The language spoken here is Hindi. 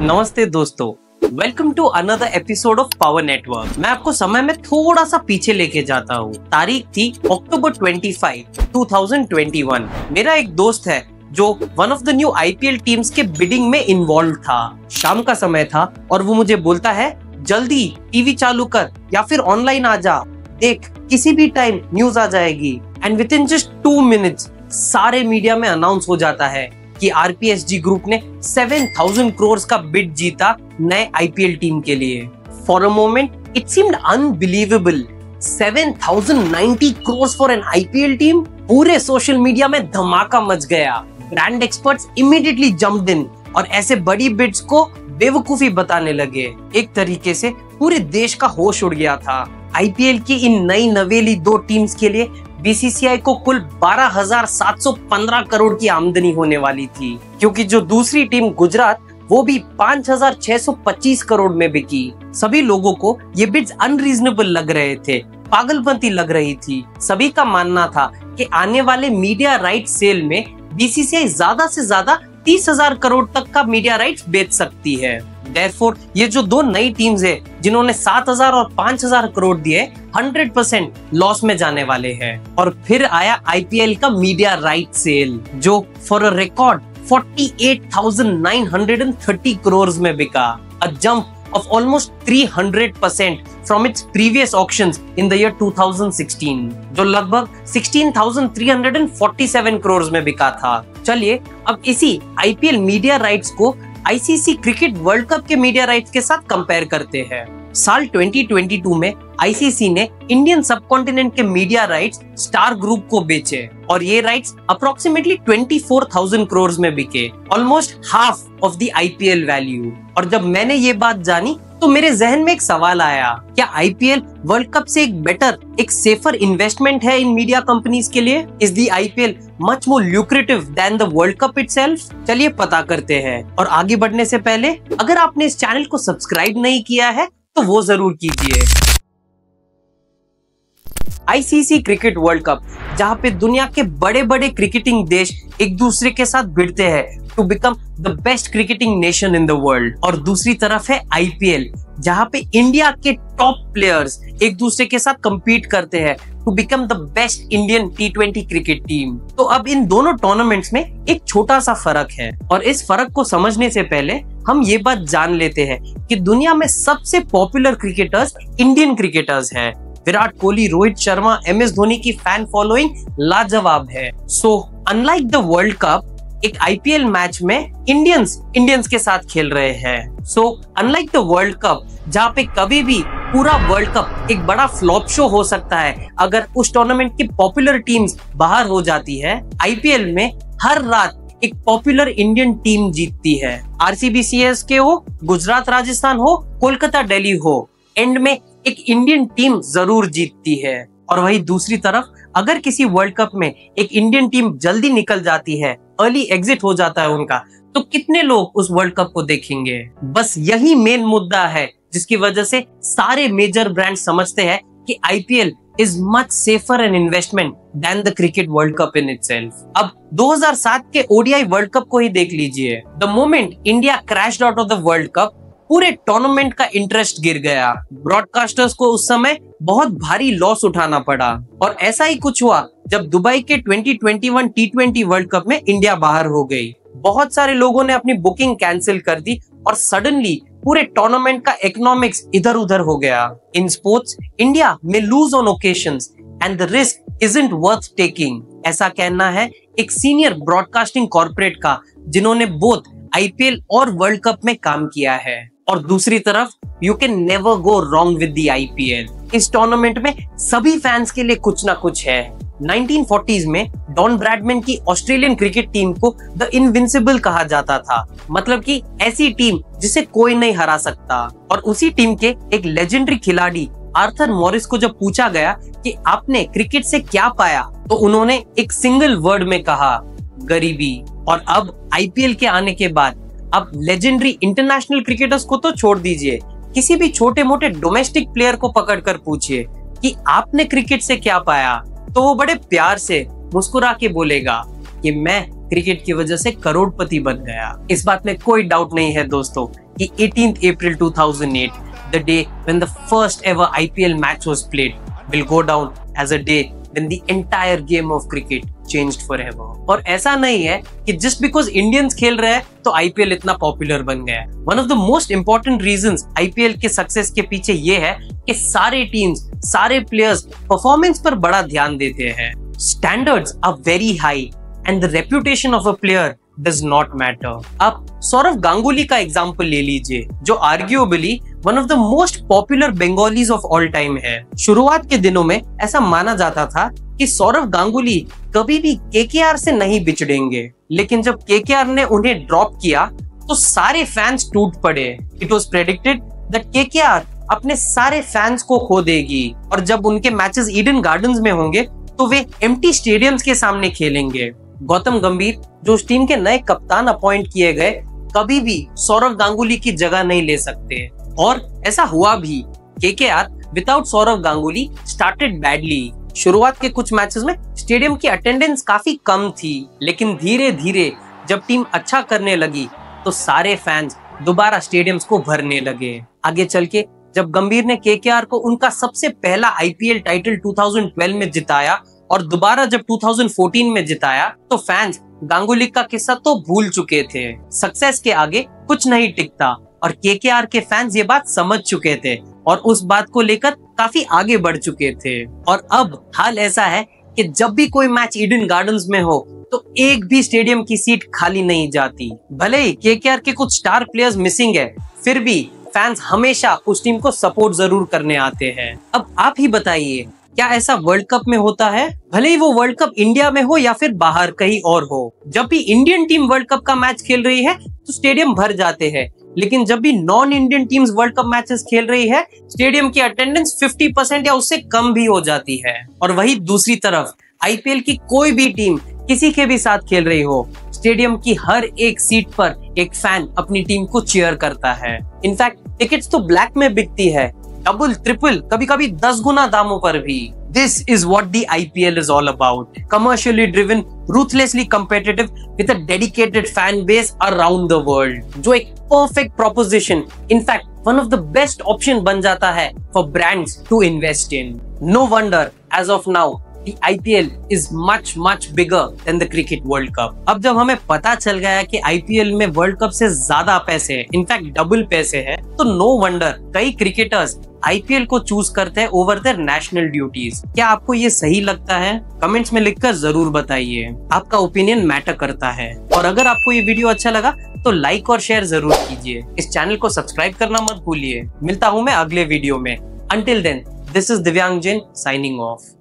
नमस्ते दोस्तों, welcome to another episode of power network. मैं आपको समय में थोड़ा सा पीछे लेके जाता हूँ। तारीख थी अक्टूबर 25, 2021। मेरा एक दोस्त है जो one of the new IPL teams के बिडिंग में इन्वॉल्व था। शाम का समय था और वो मुझे बोलता है, जल्दी टीवी चालू कर या फिर ऑनलाइन आ जा, देख किसी भी टाइम न्यूज आ जाएगी। And with in just 2 minutes सारे मीडिया में अनाउंस हो जाता है कि आरपीएसजी ग्रुप ने 7,000 करोड़ का बिड जीता नए आईपीएल टीम के लिए। For a moment it seemed unbelievable. 7,090 crore for an IPL team. पूरे सोशल मीडिया में धमाका मच गया। ब्रांड एक्सपर्ट्स इमीडिएटली जंप्ड इन और ऐसे बड़ी बिड्स को बेवकूफी बताने लगे। एक तरीके से पूरे देश का होश उड़ गया था। आईपीएल की इन नई नवेली 2 टीम्स के लिए बीसीसीआई को कुल 12,715 करोड़ की आमदनी होने वाली थी, क्योंकि जो दूसरी टीम गुजरात वो भी 5,625 करोड़ में बिकी। सभी लोगों को ये बिड्स अनरीजनेबल लग रहे थे, पागलपंती लग रही थी। सभी का मानना था कि आने वाले मीडिया राइट सेल में बीसीसीआई ज्यादा से ज्यादा 30,000 करोड़ तक का मीडिया राइट्स बेच सकती है। Therefore, ये जो 2 नई टीम्स है जिन्होंने 7,000 और 5,000 करोड़ दिए 100% लॉस में जाने वाले हैं। और फिर आया आईपीएल का मीडिया राइट सेल जो फॉर अ रिकॉर्ड 48,930 करोड़ में बिका। A jump of almost 300% from its previous auctions in the year 2016, जो लगभग 16,347 करोड़ में बिका था। चलिए अब इसी आईपीएल मीडिया राइट्स को आईसीसी क्रिकेट वर्ल्ड कप के मीडिया राइट्स के साथ कंपेयर करते हैं। साल 2022 में आईसीसी ने इंडियन सबकॉन्टिनेंट के मीडिया राइट्स स्टार ग्रुप को बेचे और ये राइट्स अप्रोक्सीमेटली 24,000 करोड़ में बिके, almost half of the IPL value. और जब मैंने ये बात जानी तो मेरे जहन में एक सवाल आया, क्या आईपीएल वर्ल्ड कप से एक बेटर, एक सेफर इन्वेस्टमेंट है इन मीडिया कंपनीज के लिए? Is the IPL much more lucrative than the world cup itself? चलिए पता करते हैं। और आगे बढ़ने से पहले अगर आपने इस चैनल को सब्सक्राइब नहीं किया है तो वो जरूर कीजिए। आईसीसी क्रिकेट वर्ल्ड कप, जहाँ पे दुनिया के बड़े बड़े क्रिकेटिंग देश एक दूसरे के साथ भिड़ते हैं to become the best cricketing nation in the world. और दूसरी तरफ है आईपीएल, जहाँ पे इंडिया के टॉप प्लेयर्स एक दूसरे के साथ compete करते हैं to become the best Indian T20 cricket team. तो अब इन दोनों टूर्नामेंट्स में एक छोटा सा फर्क है और इस फर्क को समझने से पहले हम ये बात जान लेते हैं कि दुनिया में सबसे पॉपुलर क्रिकेटर्स इंडियन क्रिकेटर्स हैं। विराट कोहली, रोहित शर्मा, एमएस धोनी की फैन फॉलोइंग लाजवाब है। So unlike the world cup, एक आईपीएल मैच में इंडियंस के साथ खेल रहे हैं। So unlike the world cup, जहाँ पे कभी भी पूरा वर्ल्ड कप एक बड़ा फ्लॉप शो हो सकता है अगर उस टूर्नामेंट की पॉपुलर टीम्स बाहर हो जाती है, आईपीएल में हर रात एक पॉपुलर इंडियन टीम जीतती है। आरसीबी सीएसके हो, गुजरात राजस्थान हो, कोलकाता दिल्ली हो, एंड में एक इंडियन टीम जरूर जीतती है। और वही दूसरी तरफ अगर किसी वर्ल्ड कप में एक इंडियन टीम जल्दी निकल जाती है, अर्ली एग्जिट हो जाता है उनका, तो कितने लोग उस वर्ल्ड कप को देखेंगे? बस यही मेन मुद्दा है जिसकी वजह से सारे मेजर ब्रांड समझते हैं कि IPL is much safer an investment than the cricket world cup in itself। अब 2007 के ओडीआई वर्ल्ड कप को ही देख लीजिए। The moment India crashed out of the World Cup, पूरे टूर्नामेंट का इंटरेस्ट गिर गया। ब्रॉडकास्टर्स को उस समय बहुत भारी लॉस उठाना पड़ा। और ऐसा ही कुछ हुआ जब दुबई के 2021 T20 वर्ल्ड कप में इंडिया बाहर हो गई। बहुत सारे लोगों ने अपनी बुकिंग कैंसिल कर दी और सडनली पूरे टूर्नामेंट का इकोनॉमिक्स इधर उधर हो गया। इन स्पोर्ट्स इंडिया में lose on occasions and the risk isn't worth taking, ऐसा कहना है एक सीनियर ब्रॉडकास्टिंग कॉर्पोरेट का, जिन्होंने बोथ आईपीएल और वर्ल्ड कप में काम किया है। और दूसरी तरफ you can never go wrong with the IPL. इस टूर्नामेंट में सभी फैंस के लिए कुछ ना कुछ है। 1940s में डॉन ब्रैडमैन की ऑस्ट्रेलियन क्रिकेट टीम को द इनविंसिबल कहा जाता था, मतलब कि ऐसी टीम जिसे कोई नहीं हरा सकता। और उसी टीम के एक लेजेंडरी खिलाड़ी आर्थर मॉरिस को जब पूछा गया कि आपने क्रिकेट से क्या पाया, तो उन्होंने एक सिंगल वर्ड में कहा, गरीबी। और अब आईपीएल के आने के बाद अब लेजेंडरी इंटरनेशनल क्रिकेटर्स को तो छोड़ दीजिए, किसी भी छोटे मोटे डोमेस्टिक प्लेयर को पकड़कर पूछिए कि आपने क्रिकेट से क्या पाया, तो वो बड़े प्यार से मुस्कुरा के बोलेगा कि मैं क्रिकेट की वजह से करोड़पति बन गया। इस बात में कोई डाउट नहीं है दोस्तों कि 18 अप्रैल 2008, the day when the first ever IPL match was played, will go down as a day when the entire game of cricket changed forever। और ऐसा नहीं है कि just because Indians खेल रहे हैं तो IPL इतना पॉपुलर बन गया है। One of the most important reasons IPL के सक्सेस के पीछे ये है कि सारे टीम्स, सारे प्लेयर्स परफॉर्मेंस पर बड़ा ध्यान देते हैं। Standards are very high and the reputation of a player does not matter। आप सौरव गांगुली का एग्जाम्पल ले लीजिए, जो arguably one of the most popular Bengalis of all time है। शुरुआत के दिनों में ऐसा माना जाता था कि सौरव गांगुली कभी भी केकेआर से नहीं बिछड़ेंगे, लेकिन जब केकेआर ने उन्हें ड्रॉप किया तो सारे फैंस टूट पड़े। It was predicted that KKR अपने सारे फैंस को खो देगी और जब उनके मैचेस ईडन गार्डन्स में होंगे तो वे एम्प्टी स्टेडियम्स के सामने खेलेंगे। गौतम गंभीर, जो उस टीम के नए कप्तान अपॉइंट किए गए, कभी भी सौरव गांगुली की जगह नहीं ले सकते और ऐसा हुआ भी। KKR without Sourav Ganguly started badly. शुरुआत के कुछ मैचेस में स्टेडियम की अटेंडेंस काफी कम थी, लेकिन धीरे धीरे जब टीम अच्छा करने लगी तो सारे फैंस दोबारा स्टेडियम्स को भरने लगे। आगे चल के जब गंभीर ने केकेआर को उनका सबसे पहला आईपीएल टाइटल 2012 में जिताया और दोबारा जब 2014 में जिताया तो फैंस गांगुली का किस्सा तो भूल चुके थे। सक्सेस के आगे कुछ नहीं टिकता और केकेआर के फैंस ये बात समझ चुके थे और उस बात को लेकर काफी आगे बढ़ चुके थे। और अब हाल ऐसा है कि जब भी कोई मैच ईडन गार्डन्स में हो तो एक भी स्टेडियम की सीट खाली नहीं जाती। भले ही केकेआर के कुछ स्टार प्लेयर्स मिसिंग है, फिर भी फैंस हमेशा उस टीम को सपोर्ट जरूर करने आते हैं। अब आप ही बताइए, क्या ऐसा वर्ल्ड कप में होता है? भले ही वो वर्ल्ड कप इंडिया में हो या फिर बाहर कहीं और हो, जब भी इंडियन टीम वर्ल्ड कप का मैच खेल रही है तो स्टेडियम भर जाते हैं, लेकिन जब भी non Indian teams world cup matches खेल रही है स्टेडियम की अटेंडेंस 50% या उससे कम भी हो जाती है। और वही दूसरी तरफ आईपीएल की कोई भी टीम किसी के भी साथ खेल रही हो, स्टेडियम की हर एक सीट पर एक फैन अपनी टीम को चीयर करता है। इनफैक्ट टिकट्स तो ब्लैक में बिकती है, डबल, ट्रिपल, कभी कभी 10 गुना दामों पर भी। This is what the IPL is all about. Commercially driven, ruthlessly competitive with a dedicated fan base around the world. जो एक perfect proposition, in fact, one of the best option बन जाता है for brands to invest in. No wonder, as of now, the IPL is much bigger than the Cricket World Cup. अब जब हमें पता चल गया कि IPL में वर्ल्ड कप से ज्यादा पैसे हैं, इनफैक्ट डबल पैसे हैं, तो नो वंडर कई क्रिकेटर्स आईपीएल को चूज करते हैं ओवर देयर नेशनल ड्यूटीज। क्या आपको ये सही लगता है? कमेंट्स में लिखकर जरूर बताइए। आपका ओपिनियन मैटर करता है। और अगर आपको ये वीडियो अच्छा लगा तो लाइक और शेयर जरूर कीजिए। इस चैनल को सब्सक्राइब करना मत भूलिए। मिलता हूँ मैं अगले वीडियो में। अंटिल देन, दिस इज दिव्यांग जैन साइनिंग ऑफ।